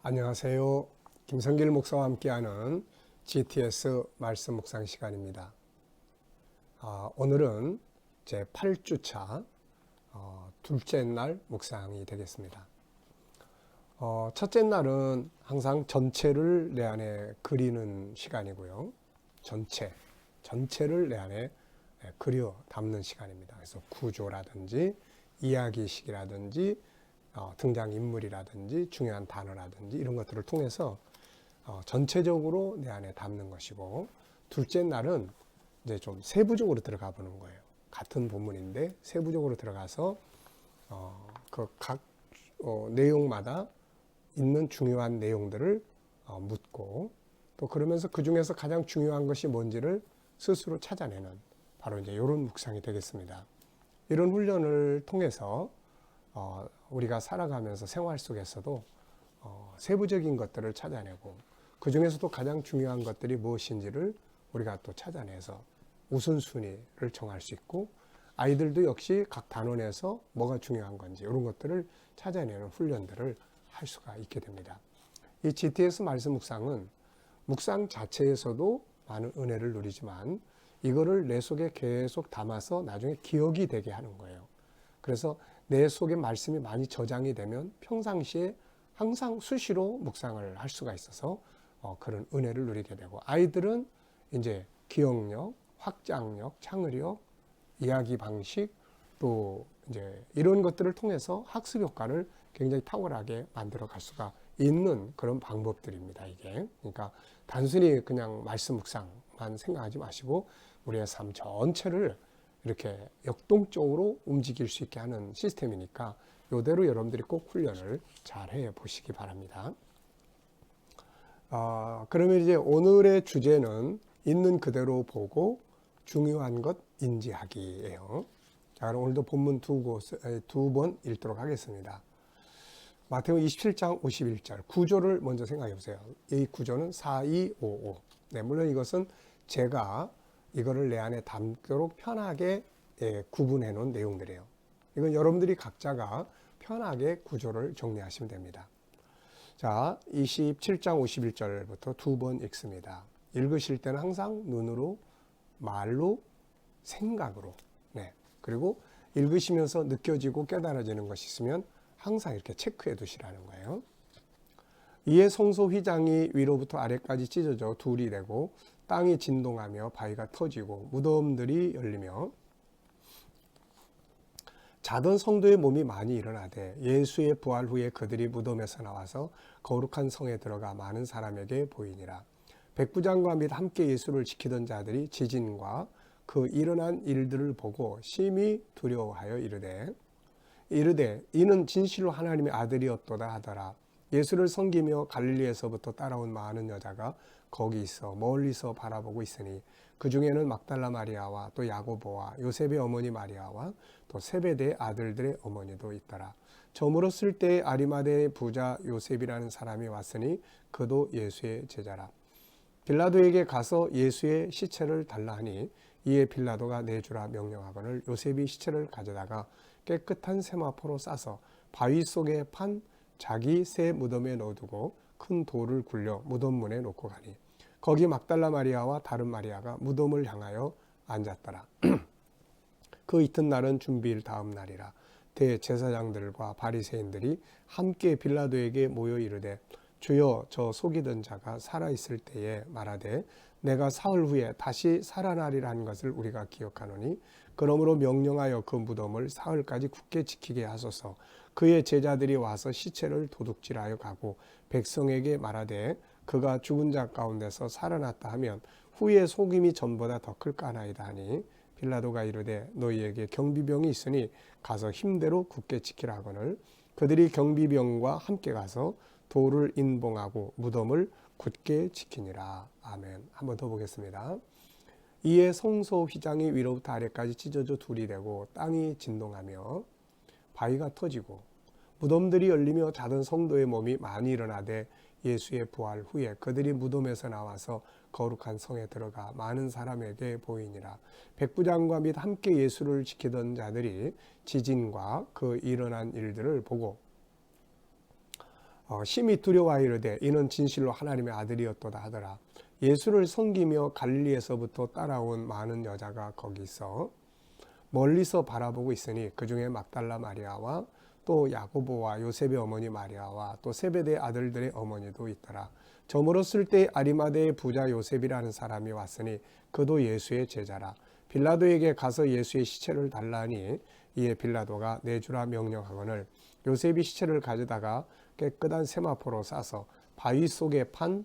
안녕하세요. 김성길 목사와 함께하는 GTS 말씀 묵상 시간입니다. 오늘은 제 8주차 둘째 날 묵상이 되겠습니다. 첫째 날은 항상 전체를 내 안에 그리는 시간이고요. 전체를 내 안에 그려 담는 시간입니다. 그래서 구조라든지 이야기식이라든지 등장인물이라든지 중요한 단어라든지 이런 것들을 통해서 전체적으로 내 안에 담는 것이고, 둘째 날은 이제 좀 세부적으로 들어가 보는 거예요. 같은 본문인데 세부적으로 들어가서 그 각 내용마다 있는 중요한 내용들을 묻고, 또 그러면서 그 중에서 가장 중요한 것이 뭔지를 스스로 찾아내는, 바로 이제 이런 묵상이 되겠습니다. 이런 훈련을 통해서 우리가 살아가면서 생활 속에서도 세부적인 것들을 찾아내고, 그 중에서도 가장 중요한 것들이 무엇인지를 우리가 또 찾아내서 우선순위를 정할 수 있고, 아이들도 역시 각 단원에서 뭐가 중요한 건지 이런 것들을 찾아내는 훈련들을 할 수가 있게 됩니다. 이 GTS 말씀 묵상은 묵상 자체에서도 많은 은혜를 누리지만, 이거를 내 속에 계속 담아서 나중에 기억이 되게 하는 거예요. 그래서 내 속에 말씀이 많이 저장이 되면 평상시에 항상 수시로 묵상을 할 수가 있어서 그런 은혜를 누리게 되고, 아이들은 이제 기억력, 확장력, 창의력, 이야기 방식, 또 이제 이런 것들을 통해서 학습 효과를 굉장히 탁월하게 만들어 갈 수가 있는 그런 방법들입니다, 이게. 그러니까 단순히 그냥 말씀 묵상만 생각하지 마시고 우리의 삶 전체를 이렇게 역동적으로 움직일 수 있게 하는 시스템이니까 이대로 여러분들이 꼭 훈련을 잘 해 보시기 바랍니다. 그러면 이제 오늘의 주제는 있는 그대로 보고 중요한 것 인지하기예요. 자, 그럼 오늘도 본문 두 번 읽도록 하겠습니다. 마태복음 27장 51절 구조를 먼저 생각해 보세요. 이 구조는 4255. 네, 물론 이것은 제가 이거를 내 안에 담도록 편하게 구분해 놓은 내용들이에요. 이건 여러분들이 각자가 편하게 구조를 정리하시면 됩니다. 자, 27장 51절부터 두 번 읽습니다. 읽으실 때는 항상 눈으로, 말로, 생각으로, 네, 그리고 읽으시면서 느껴지고 깨달아지는 것이 있으면 항상 이렇게 체크해 두시라는 거예요. 이에 성소 휘장이 위로부터 아래까지 찢어져 둘이 되고 땅이 진동하며 바위가 터지고 무덤들이 열리며 자던 성도의 몸이 많이 일어나되, 예수의 부활 후에 그들이 무덤에서 나와서 거룩한 성에 들어가 많은 사람에게 보이니라. 백부장과 및 함께 예수를 지키던 자들이 지진과 그 일어난 일들을 보고 심히 두려워하여 이르되 이는 진실로 하나님의 아들이었도다 하더라. 예수를 섬기며 갈릴리에서부터 따라온 많은 여자가 거기 있어 멀리서 바라보고 있으니, 그 중에는 막달라 마리아와 또 야고보와 요셉의 어머니 마리아와 또 세베대의 아들들의 어머니도 있더라. 저물었을 때에 아리마대의 부자 요셉이라는 사람이 왔으니 그도 예수의 제자라. 빌라도에게 가서 예수의 시체를 달라 하니, 이에 빌라도가 내주라 명령하거늘 요셉이 시체를 가져다가 깨끗한 세마포로 싸서 바위 속에 판 자기 새 무덤에 넣어두고 큰 돌을 굴려 무덤 문에 놓고 가니, 거기 막달라 마리아와 다른 마리아가 무덤을 향하여 앉았더라. 그 이튿날은 준비일 다음 날이라. 대제사장들과 바리새인들이 함께 빌라도에게 모여 이르되, 주여, 저 속이던 자가 살아있을 때에 말하되 내가 사흘 후에 다시 살아나리라 한 것을 우리가 기억하노니, 그러므로 명령하여 그 무덤을 사흘까지 굳게 지키게 하소서. 그의 제자들이 와서 시체를 도둑질하여 가고 백성에게 말하되 그가 죽은 자 가운데서 살아났다 하면 후에 속임이 전보다 더 클까나이다 하니, 빌라도가 이르되 너희에게 경비병이 있으니 가서 힘대로 굳게 지키라 하거늘, 그들이 경비병과 함께 가서 돌을 인봉하고 무덤을 굳게 지키니라. 아멘. 한 번 더 보겠습니다. 이에 성소 휘장이 위로부터 아래까지 찢어져 둘이 되고 땅이 진동하며 바위가 터지고 무덤들이 열리며 자던 성도의 몸이 많이 일어나되, 예수의 부활 후에 그들이 무덤에서 나와서 거룩한 성에 들어가 많은 사람에게 보이니라. 백부장과 및 함께 예수를 지키던 자들이 지진과 그 일어난 일들을 보고 심히 두려워하여 이르되 이는 진실로 하나님의 아들이었도다 하더라. 예수를 섬기며 갈릴리에서부터 따라온 많은 여자가 거기 있어 멀리서 바라보고 있으니 그 중에 막달라 마리아와 또 야고보와 요셉의 어머니 마리아와 또 세베대의 아들들의 어머니도 있더라. 저물었을 때 아리마대의 부자 요셉이라는 사람이 왔으니 그도 예수의 제자라. 빌라도에게 가서 예수의 시체를 달라니 이에 빌라도가 내주라 명령하거늘 요셉이 시체를 가져다가 깨끗한 세마포로 싸서 바위 속에 판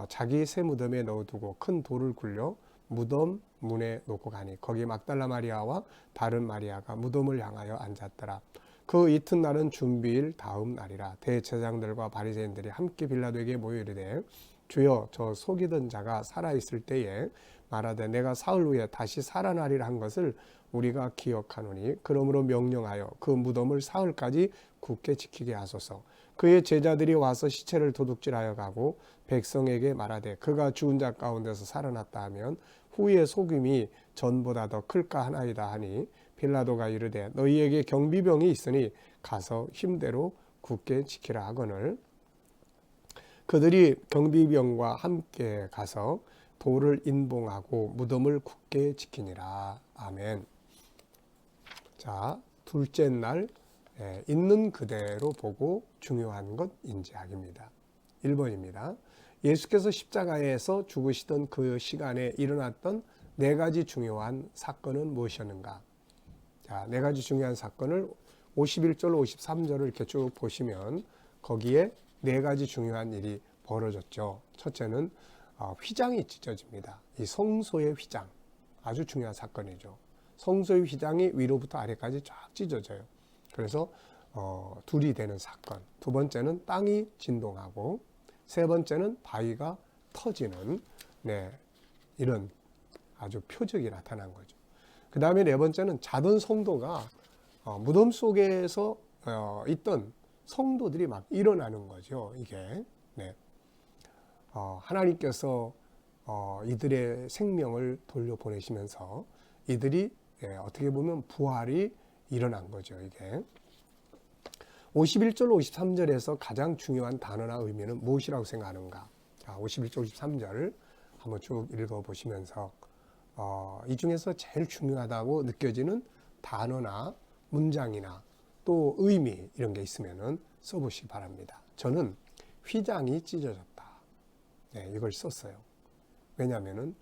자기 새 무덤에 넣어두고 큰 돌을 굴려 무덤 문에 놓고 가니 거기 막달라 마리아와 다른 마리아가 무덤을 향하여 앉았더라. 그 이튿날은 준비일 다음 날이라. 대제사장들과 바리새인들이 함께 빌라도에게 모여 이르되 주여 저 속이던 자가 살아있을 때에 말하되 내가 사흘 후에 다시 살아나리라 한 것을 우리가 기억하노니 그러므로 명령하여 그 무덤을 사흘까지 굳게 지키게 하소서. 그의 제자들이 와서 시체를 도둑질하여 가고 백성에게 말하되 그가 죽은 자 가운데서 살아났다 하면 후에 속임이 전보다 더 클까 하나이다 하니 빌라도가 이르되 너희에게 경비병이 있으니 가서 힘대로 굳게 지키라 하거늘 그들이 경비병과 함께 가서 돌을 인봉하고 무덤을 굳게 지키니라. 아멘. 자, 둘째 날 있는 그대로 보고 중요한 것 인지하기입니다. 1번입니다. 예수께서 십자가에서 죽으시던 그 시간에 일어났던 네 가지 중요한 사건은 무엇이었는가? 자, 네 가지 중요한 사건을 51절, 53절을 이렇게 쭉 보시면 거기에 네 가지 중요한 일이 벌어졌죠. 첫째는 휘장이 찢어집니다. 이 성소의 휘장, 아주 중요한 사건이죠. 성소의 휘장이 위로부터 아래까지 쫙 찢어져요. 그래서 둘이 되는 사건. 두 번째는 땅이 진동하고 세 번째는 바위가 터지는 이런 아주 표적이 나타난 거죠. 그 다음에 네 번째는 자던 성도가 무덤 속에서 있던 성도들이 막 일어나는 거죠. 이게 하나님께서 이들의 생명을 돌려보내시면서 이들이 어떻게 보면 부활이 일어난 거죠. 이게 51절 53절에서 가장 중요한 단어나 의미는 무엇이라고 생각하는가? 51절 53절 한번 쭉 읽어보시면서 이 중에서 제일 중요하다고 느껴지는 단어나 문장이나 또 의미 이런 게 있으면 써보시기 바랍니다. 저는 휘장이 찢어졌다. 이걸 썼어요. 왜냐하면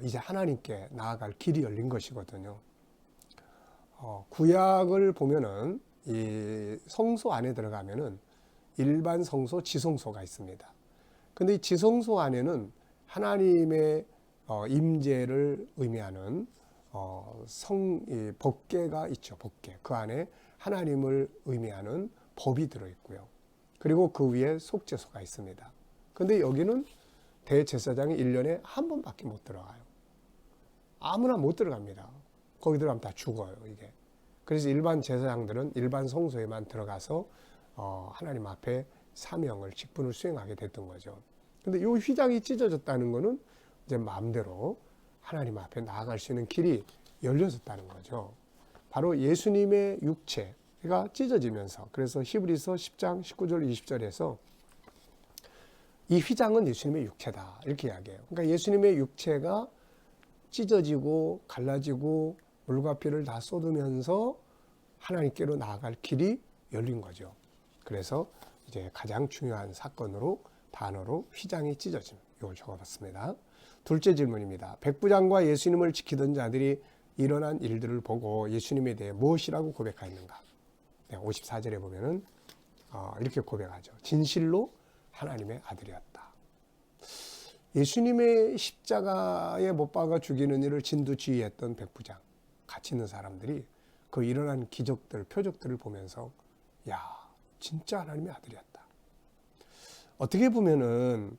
이제 하나님께 나아갈 길이 열린 것이거든요. 구약을 보면은 이 성소 안에 들어가면은 일반 성소, 지성소가 있습니다. 근데 이 지성소 안에는 하나님의 임재를 의미하는 법궤가 있죠. 법궤. 그 안에 하나님을 의미하는 법이 들어있고요. 그리고 그 위에 속죄소가 있습니다. 근데 여기는 대제사장이 1년에 한 번밖에 못 들어가요. 아무나 못 들어갑니다. 거기 들어가면 다 죽어요, 이게. 그래서 일반 제사장들은 일반 성소에만 들어가서 하나님 앞에 사명을, 직분을 수행하게 됐던 거죠. 근데 이 휘장이 찢어졌다는 거는 이제 마음대로 하나님 앞에 나아갈 수 있는 길이 열려졌다는 거죠. 바로 예수님의 육체가 찢어지면서, 그래서 히브리서 10장 19절 20절에서 이 휘장은 예수님의 육체다 이렇게 이야기해요. 그러니까 예수님의 육체가 찢어지고 갈라지고 물과 피를 다 쏟으면서 하나님께로 나아갈 길이 열린 거죠. 그래서 이제 가장 중요한 사건으로 단어로 휘장이 찢어짐, 이걸 적어봤습니다. 둘째 질문입니다. 백부장과 예수님을 지키던 자들이 일어난 일들을 보고 예수님에 대해 무엇이라고 고백하였는가? 54절에 보면은 이렇게 고백하죠. 진실로 하나님의 아들이었다. 예수님의 십자가에 못 박아 죽이는 일을 진두지휘했던 백부장, 같이 있는 사람들이 그 일어난 기적들, 표적들을 보면서 야, 진짜 하나님의 아들이었다. 어떻게 보면은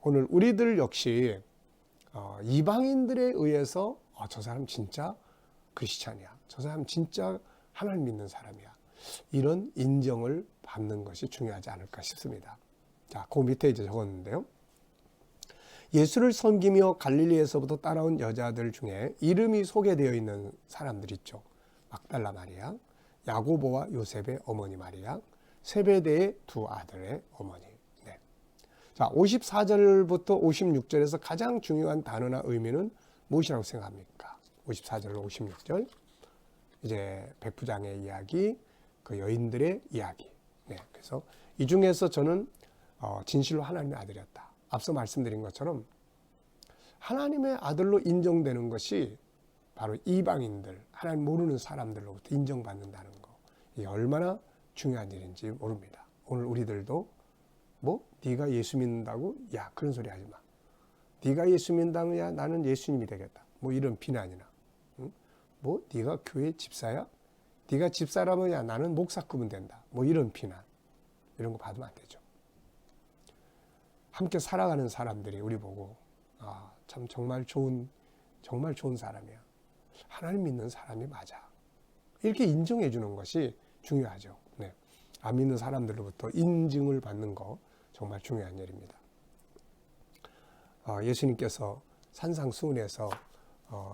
오늘 우리들 역시 이방인들에 의해서 저 사람 진짜 크리스찬이야. 저 사람 진짜 하나님 믿는 사람이야. 이런 인정을 받는 것이 중요하지 않을까 싶습니다. 자, 그 밑에 이제 적었는데요. 예수를 섬기며 갈릴리에서부터 따라온 여자들 중에 이름이 소개되어 있는 사람들 있죠. 막달라 마리아, 야고보와 요셉의 어머니 마리아, 세베대의 두 아들의 어머니. 네. 자, 54절부터 56절에서 가장 중요한 단어나 의미는 무엇이라고 생각합니까? 54절로 56절. 이제 백부장의 이야기, 그 여인들의 이야기. 네. 그래서 이 중에서 저는 진실로 하나님의 아들이었다. 앞서 말씀드린 것처럼 하나님의 아들로 인정되는 것이 바로 이방인들, 하나님 모르는 사람들로부터 인정받는다는 거. 이게 얼마나 중요한 일인지 모릅니다. 오늘 우리들도 뭐 네가 예수 믿는다고? 야, 그런 소리 하지 마. 네가 예수 믿는다면 야, 나는 예수님이 되겠다. 뭐 이런 비난이나. 응? 뭐 네가 교회 집사야? 네가 집사라면 야, 나는 목사급은 된다. 뭐 이런 비난. 이런 거 받으면 안 되죠. 함께 살아가는 사람들이 우리 보고 참 정말 좋은 사람이야. 하나님 믿는 사람이 맞아. 이렇게 인정해 주는 것이 중요하죠. 네. 안 믿는 사람들로부터 인증을 받는 거 정말 중요한 일입니다. 예수님께서 산상수훈에서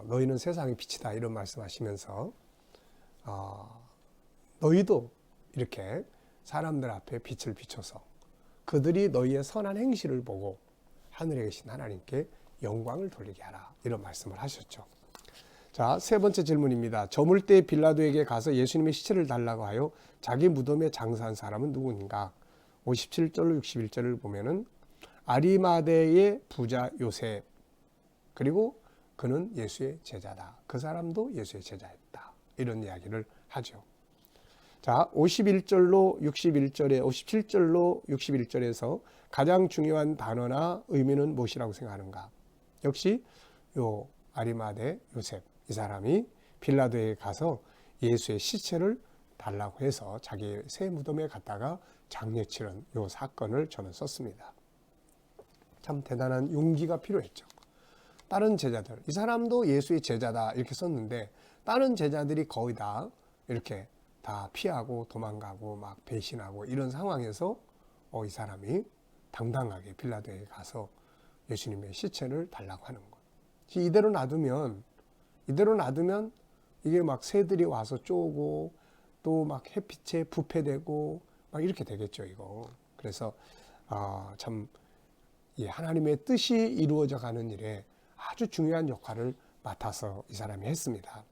너희는 세상의 빛이다 이런 말씀하시면서 너희도 이렇게 사람들 앞에 빛을 비춰서 그들이 너희의 선한 행실을 보고 하늘에 계신 하나님께 영광을 돌리게 하라 이런 말씀을 하셨죠. 자, 세 번째 질문입니다. 저물 때 빌라도에게 가서 예수님의 시체를 달라고 하여 자기 무덤에 장사한 사람은 누구인가? 57절로 61절을 보면은 아리마대의 부자 요셉, 그리고 그는 예수의 제자다. 그 사람도 예수의 제자였다. 이런 이야기를 하죠. 자, 51절로 61절에 57절로 61절에서 가장 중요한 단어나 의미는 무엇이라고 생각하는가? 역시 요 아리마대 요셉, 이 사람이 빌라도에 가서 예수의 시체를 달라고 해서 자기 새 무덤에 갔다가 장례 치른 요 사건을 저는 썼습니다. 참 대단한 용기가 필요했죠. 다른 제자들, 이 사람도 예수의 제자다 이렇게 썼는데 다른 제자들이 거의 다 이렇게 다 피하고 도망가고 막 배신하고 이런 상황에서 이 사람이 당당하게 빌라도에 가서 예수님의 시체를 달라고 하는 것. 이대로 놔두면 이게 막 새들이 와서 쪼고 또 막 햇빛에 부패되고 막 이렇게 되겠죠, 이거. 그래서 참 하나님의 뜻이 이루어져 가는 일에 아주 중요한 역할을 맡아서 이 사람이 했습니다.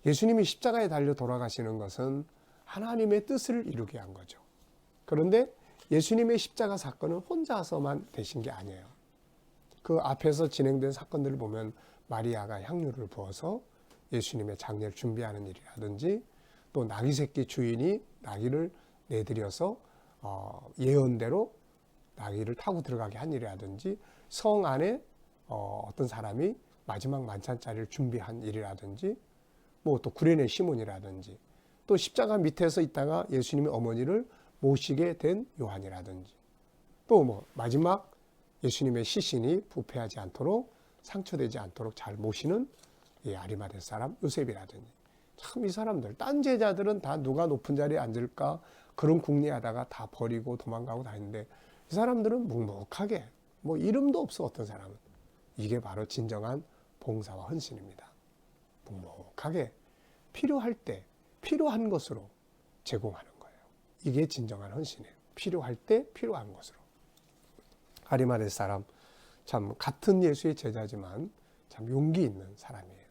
예수님이 십자가에 달려 돌아가시는 것은 하나님의 뜻을 이루게 한 거죠. 그런데 예수님의 십자가 사건은 혼자서만 되신 게 아니에요. 그 앞에서 진행된 사건들을 보면 마리아가 향유를 부어서 예수님의 장례를 준비하는 일이라든지 또 나귀 새끼 주인이 나귀를 내드려서 예언대로 나귀를 타고 들어가게 한 일이라든지 성 안에 어떤 사람이 마지막 만찬 자리를 준비한 일이라든지 뭐 또 구레네 시몬이라든지 또 십자가 밑에서 있다가 예수님의 어머니를 모시게 된 요한이라든지 또 뭐 마지막 예수님의 시신이 부패하지 않도록 상처되지 않도록 잘 모시는 이 아리마대 사람 요셉이라든지 참 이 사람들 딴 제자들은 다 누가 높은 자리에 앉을까 그런 궁리하다가 다 버리고 도망가고 다니는데 이 사람들은 묵묵하게 뭐 이름도 없어 어떤 사람은 이게 바로 진정한 봉사와 헌신입니다. 묵묵하게 필요할 때 필요한 것으로 제공하는 거예요. 이게 진정한 헌신이에요. 필요할 때 필요한 것으로. 아리마대 사람 참 같은 예수의 제자지만 참 용기 있는 사람이에요.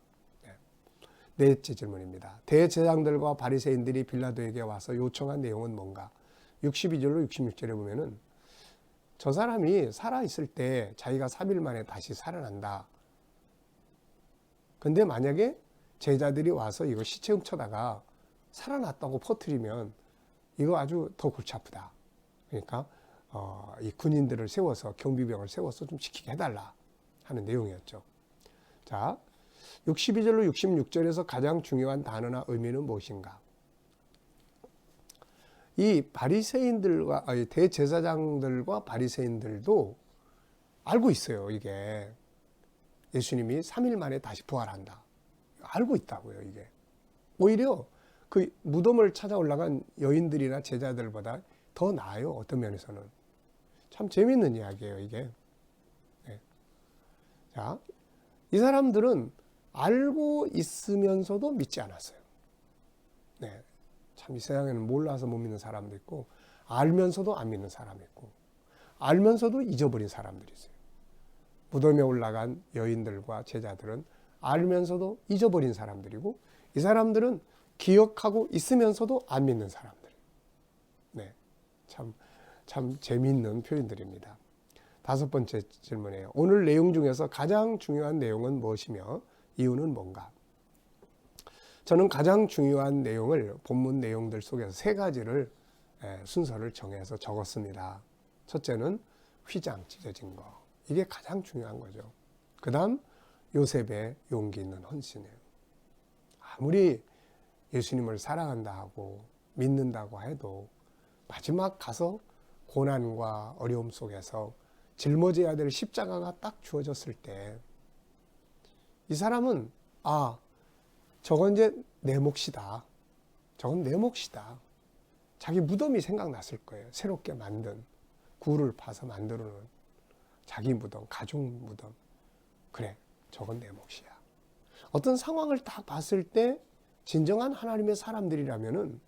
넷째 질문입니다. 대제사장들과 바리새인들이 빌라도에게 와서 요청한 내용은 뭔가? 62절로 66절에 보면은 저 사람이 살아있을 때 자기가 3일 만에 다시 살아난다. 근데 만약에 제자들이 와서 이거 시체 훔쳐다가 살아났다고 퍼뜨리면 이거 아주 더 골치 아프다. 그러니까 이 군인들을 세워서 경비병을 세워서 좀 지키게 해달라 하는 내용이었죠. 자, 62절로 66절에서 가장 중요한 단어나 의미는 무엇인가? 이 바리새인들과 대제사장들과 바리새인들도 알고 있어요. 이게 예수님이 3일 만에 다시 부활한다. 알고 있다고요. 이게 오히려 그 무덤을 찾아 올라간 여인들이나 제자들보다 더 나아요. 어떤 면에서는 참 재미있는 이야기예요. 이게. 네. 자, 이 사람들은 알고 있으면서도 믿지 않았어요. 네. 참 이 세상에는 몰라서 못 믿는 사람도 있고 알면서도 안 믿는 사람이 있고 알면서도 잊어버린 사람들이 있어요. 무덤에 올라간 여인들과 제자들은 알면서도 잊어버린 사람들이고 이 사람들은 기억하고 있으면서도 안 믿는 사람들. 네, 참 재미있는 표현들입니다. 다섯 번째 질문이에요. 오늘 내용 중에서 가장 중요한 내용은 무엇이며 이유는 뭔가? 저는 가장 중요한 내용을 본문 내용들 속에서 세 가지를 순서를 정해서 적었습니다. 첫째는 휘장 찢어진 거. 이게 가장 중요한 거죠. 그 다음 요셉의 용기 있는 헌신이에요. 아무리 예수님을 사랑한다 하고 믿는다고 해도 마지막 가서 고난과 어려움 속에서 짊어져야 될 십자가가 딱 주어졌을 때 이 사람은 저건 이제 내 몫이다. 저건 내 몫이다. 자기 무덤이 생각났을 거예요. 새롭게 만든 굴을 파서 만들어 놓은 자기 무덤, 가족 무덤. 그래, 저건 내 몫이야. 어떤 상황을 딱 봤을 때 진정한 하나님의 사람들이라면은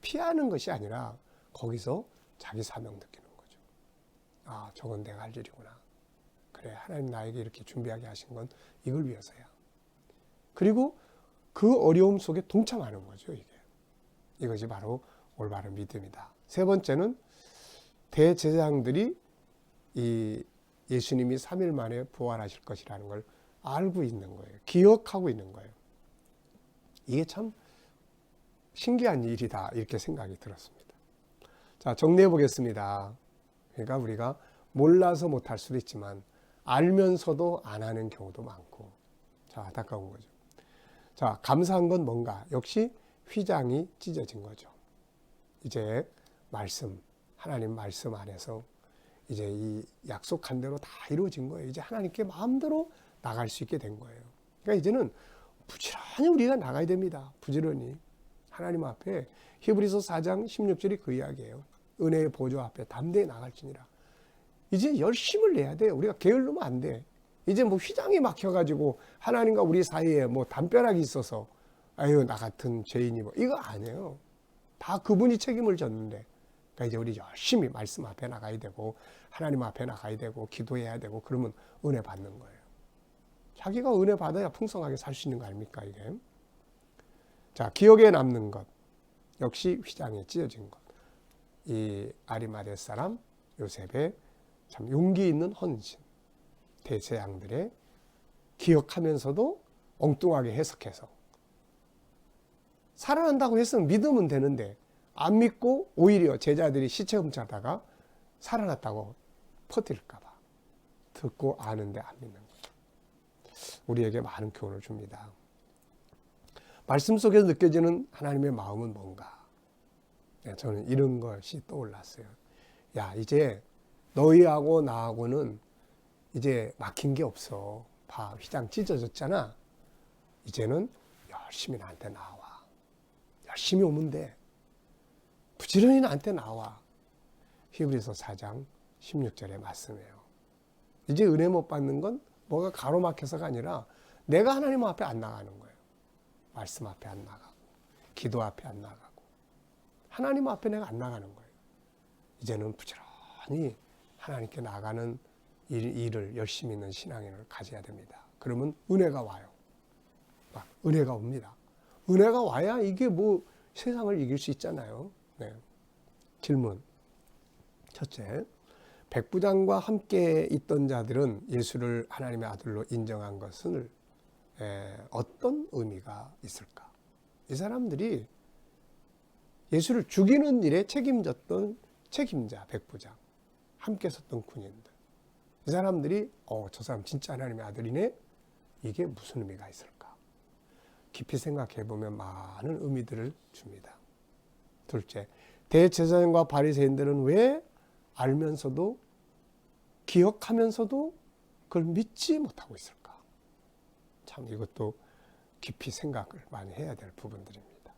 피하는 것이 아니라 거기서 자기 사명 느끼는 거죠. 저건 내가 할 일이구나. 그래, 하나님 나에게 이렇게 준비하게 하신 건 이걸 위해서야. 그리고 그 어려움 속에 동참하는 거죠, 이게. 이것이 바로 올바른 믿음이다. 세 번째는 대제사장들이 이 예수님이 3일 만에 부활하실 것이라는 걸 알고 있는 거예요. 기억하고 있는 거예요. 이게 참 신기한 일이다, 이렇게 생각이 들었습니다. 자, 정리해 보겠습니다. 그러니까 우리가 몰라서 못할 수도 있지만 알면서도 안 하는 경우도 많고, 자, 안타까운 거죠. 자, 감사한 건 뭔가? 역시 휘장이 찢어진 거죠. 이제 하나님 말씀 안에서 이제 이 약속한 대로 다 이루어진 거예요. 이제 하나님께 마음대로 나갈 수 있게 된 거예요. 그러니까 이제는 부지런히 우리가 나가야 됩니다. 부지런히. 하나님 앞에 히브리서 4장 16절이 그 이야기예요. 은혜의 보좌 앞에 담대히 나갈지니라. 이제 열심을 내야 돼요. 우리가 게을르면 안 돼. 이제 뭐 휘장이 막혀가지고 하나님과 우리 사이에 뭐 담벼락이 있어서 나 같은 죄인이 이거 아니에요. 다 그분이 책임을 졌는데. 그러니까 이제 우리 열심히 말씀 앞에 나가야 되고 하나님 앞에 나가야 되고 기도해야 되고 그러면 은혜 받는 거예요. 자기가 은혜 받아야 풍성하게 살 수 있는 거 아닙니까, 이게? 자, 기억에 남는 것. 역시 휘장이 찢어진 것. 이 아리마대 사람 요셉의 참 용기 있는 헌신. 대제사장들의 기억하면서도 엉뚱하게 해석해서 살아난다고 했으면 믿으면 되는데 안 믿고 오히려 제자들이 시체 훔쳐다가 살아났다고 퍼뜨릴까 봐 듣고 아는데 안 믿는 거예요. 우리에게 많은 교훈을 줍니다. 말씀 속에서 느껴지는 하나님의 마음은 뭔가? 저는 이런 것이 떠올랐어요. 야, 이제 너희하고 나하고는 이제 막힌 게 없어. 봐, 휘장 찢어졌잖아. 이제는 열심히 나한테 나와. 열심히 오면 돼. 부지런히 나한테 나와. 히브리서 4장 16절의 말씀이에요. 이제 은혜 못 받는 건 뭐가 가로막혀서가 아니라 내가 하나님 앞에 안 나가는 거예요. 말씀 앞에 안 나가고 기도 앞에 안 나가고 하나님 앞에 내가 안 나가는 거예요. 이제는 부지런히 하나님께 나가는 일을 열심히 있는 신앙인을 가져야 됩니다. 그러면 은혜가 와요. 은혜가 옵니다. 은혜가 와야 이게 뭐 세상을 이길 수 있잖아요. 네. 질문. 첫째, 백부장과 함께 있던 자들은 예수를 하나님의 아들로 인정한 것은 어떤 의미가 있을까? 이 사람들이 예수를 죽이는 일에 책임졌던 책임자, 백부장, 함께 섰던 군인들. 이 사람들이 저 사람 진짜 하나님의 아들이네? 이게 무슨 의미가 있을까? 깊이 생각해 보면 많은 의미들을 줍니다. 둘째, 대제사장과 바리새인들은 왜 알면서도 기억하면서도 그걸 믿지 못하고 있을까? 참 이것도 깊이 생각을 많이 해야 될 부분들입니다.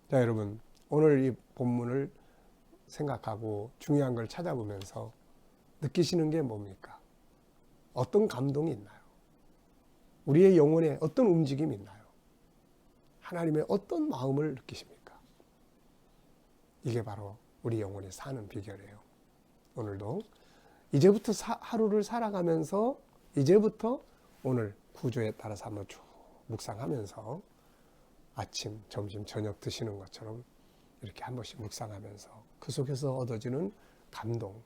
자, 여러분, 오늘 이 본문을 생각하고 중요한 걸 찾아보면서 느끼시는 게 뭡니까? 어떤 감동이 있나요? 우리의 영혼에 어떤 움직임이 있나요? 하나님의 어떤 마음을 느끼십니까? 이게 바로 우리 영혼이 사는 비결이에요. 오늘도 이제부터 하루를 살아가면서 이제부터 오늘 구조에 따라서 한번 쭉 묵상하면서 아침, 점심, 저녁 드시는 것처럼 이렇게 한 번씩 묵상하면서 그 속에서 얻어지는 감동,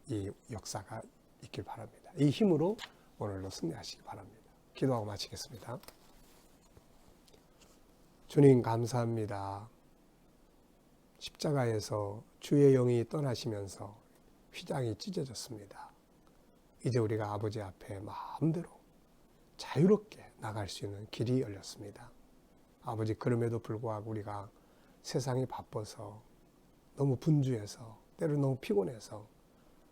이 역사가 있길 바랍니다. 이 힘으로 오늘도 승리하시기 바랍니다. 기도하고 마치겠습니다. 주님 감사합니다. 십자가에서 주의 영이 떠나시면서 휘장이 찢어졌습니다. 이제 우리가 아버지 앞에 마음대로 자유롭게 나갈 수 있는 길이 열렸습니다. 아버지, 그럼에도 불구하고 우리가 세상이 바빠서 너무 분주해서 때로 너무 피곤해서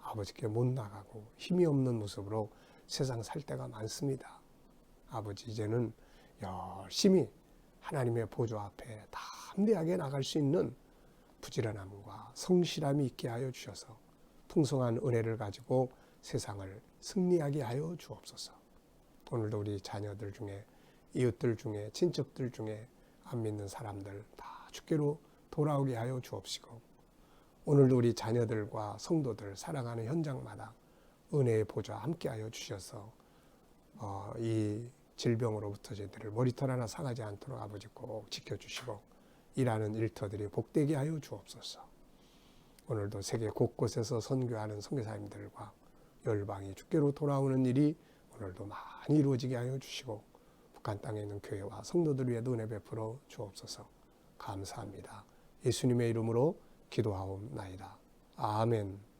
아버지께 못 나가고 힘이 없는 모습으로 세상 살 때가 많습니다. 아버지, 이제는 열심히 하나님의 보좌 앞에 담대하게 나갈 수 있는 부지런함과 성실함이 있게 하여 주셔서 풍성한 은혜를 가지고 세상을 승리하게 하여 주옵소서. 오늘도 우리 자녀들 중에, 이웃들 중에, 친척들 중에 안 믿는 사람들 다 주께로 돌아오게 하여 주옵시고, 오늘도 우리 자녀들과 성도들 사랑하는 현장마다 은혜의 보좌 함께 하여 주셔서 이 질병으로부터 저희들을 머리털 하나 상하지 않도록 아버지 꼭 지켜주시고 일하는 일터들이 복되게 하여 주옵소서. 오늘도 세계 곳곳에서 선교하는 선교사님들과 열방이 주께로 돌아오는 일이 오늘도 많이 이루어지게 하여 주시고 북한 땅에 있는 교회와 성도들 위에도 은혜 베풀어 주옵소서. 감사합니다. 예수님의 이름으로 기도하옵나이다. 아멘.